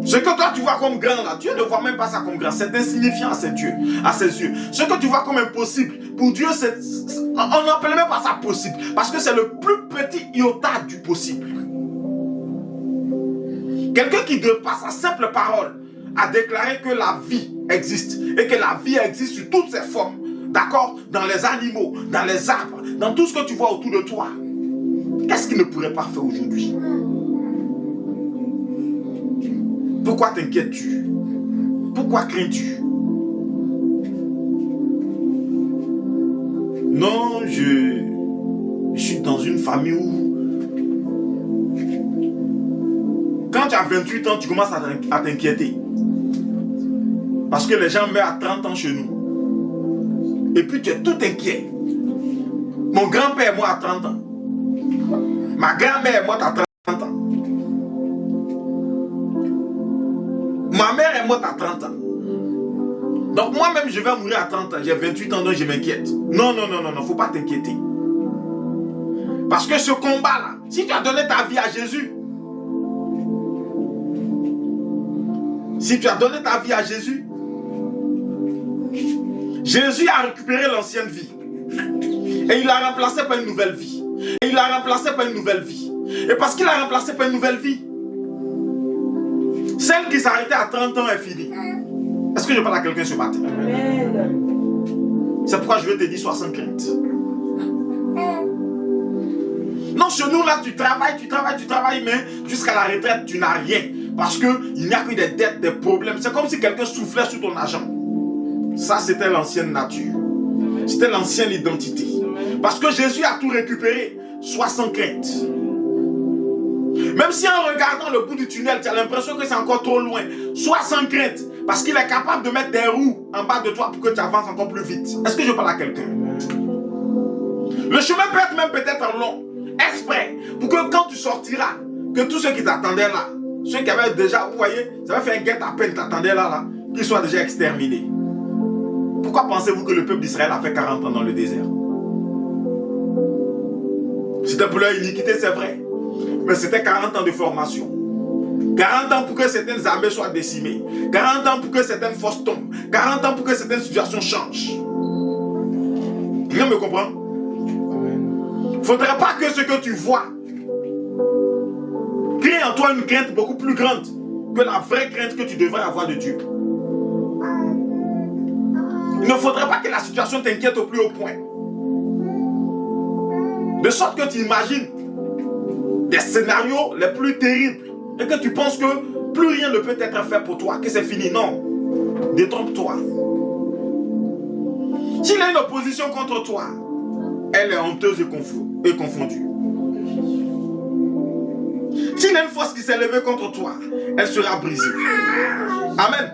Ce que toi tu vois comme grand là, Dieu ne voit même pas ça comme grand. C'est insignifiant à ses yeux. Ce que tu vois comme impossible, pour Dieu, on n'appelle même pas ça possible. Parce que c'est le plus petit iota du possible. Quelqu'un qui, de par sa simple parole, a déclaré que la vie existe. Et que la vie existe sous toutes ses formes. D'accord? Dans les animaux, dans les arbres, dans tout ce que tu vois autour de toi. Qu'est-ce qu'il ne pourrait pas faire aujourd'hui? Pourquoi t'inquiètes-tu? Pourquoi crains-tu? Non, je suis dans une famille où quand tu as 28 ans, tu commences à t'inquiéter. Parce que les gens meurent à 30 ans chez nous. Et puis tu es tout inquiet. Mon grand-père est mort à 30 ans. Ma grand-mère est morte à 30 ans. Ma mère est morte à 30 ans. Donc moi-même, je vais mourir à 30 ans. J'ai 28 ans, donc je m'inquiète. Non, faut pas t'inquiéter. Parce que ce combat-là, si tu as donné ta vie à Jésus, Jésus a récupéré l'ancienne vie. Et il l'a remplacé par une nouvelle vie. Et parce qu'il a remplacé par une nouvelle vie, celle qui s'arrêtait à 30 ans est finie. Est-ce que je parle à quelqu'un ce matin? C'est pourquoi je vais te dire, sois sans crainte. Non, chez nous là, tu travailles, mais jusqu'à la retraite, tu n'as rien. Parce qu'il n'y a que des dettes, des problèmes. C'est comme si quelqu'un soufflait sur ton argent. Ça, c'était l'ancienne nature. C'était l'ancienne identité. Parce que Jésus a tout récupéré. Sois sans crainte. Même si en regardant le bout du tunnel, tu as l'impression que c'est encore trop loin, sois sans crainte. Parce qu'il est capable de mettre des roues en bas de toi pour que tu avances encore plus vite. Est-ce que je parle à quelqu'un? Le chemin peut être même peut-être long, exprès, pour que quand tu sortiras, que tous ceux qui t'attendaient là, ceux qui avaient déjà, vous voyez, ça va faire un guet-apens, t'attendaient là, qu'ils soient déjà exterminés. Pourquoi pensez-vous que le peuple d'Israël a fait 40 ans dans le désert? C'était pour leur iniquité, c'est vrai. Mais c'était 40 ans de formation. 40 ans pour que certaines armées soient décimées. 40 ans pour que certaines forces tombent. 40 ans pour que certaines situations changent. Quelqu'un me comprend? Il ne faudrait pas que ce que tu vois crée en toi une crainte beaucoup plus grande que la vraie crainte que tu devrais avoir de Dieu. Il ne faudrait pas que la situation t'inquiète au plus haut point. De sorte que tu imagines des scénarios les plus terribles et que tu penses que plus rien ne peut être fait pour toi, que c'est fini. Non, détrompe-toi. S'il y a une opposition contre toi, elle est honteuse et confondue. S'il y a une force qui s'est levée contre toi, elle sera brisée. Amen.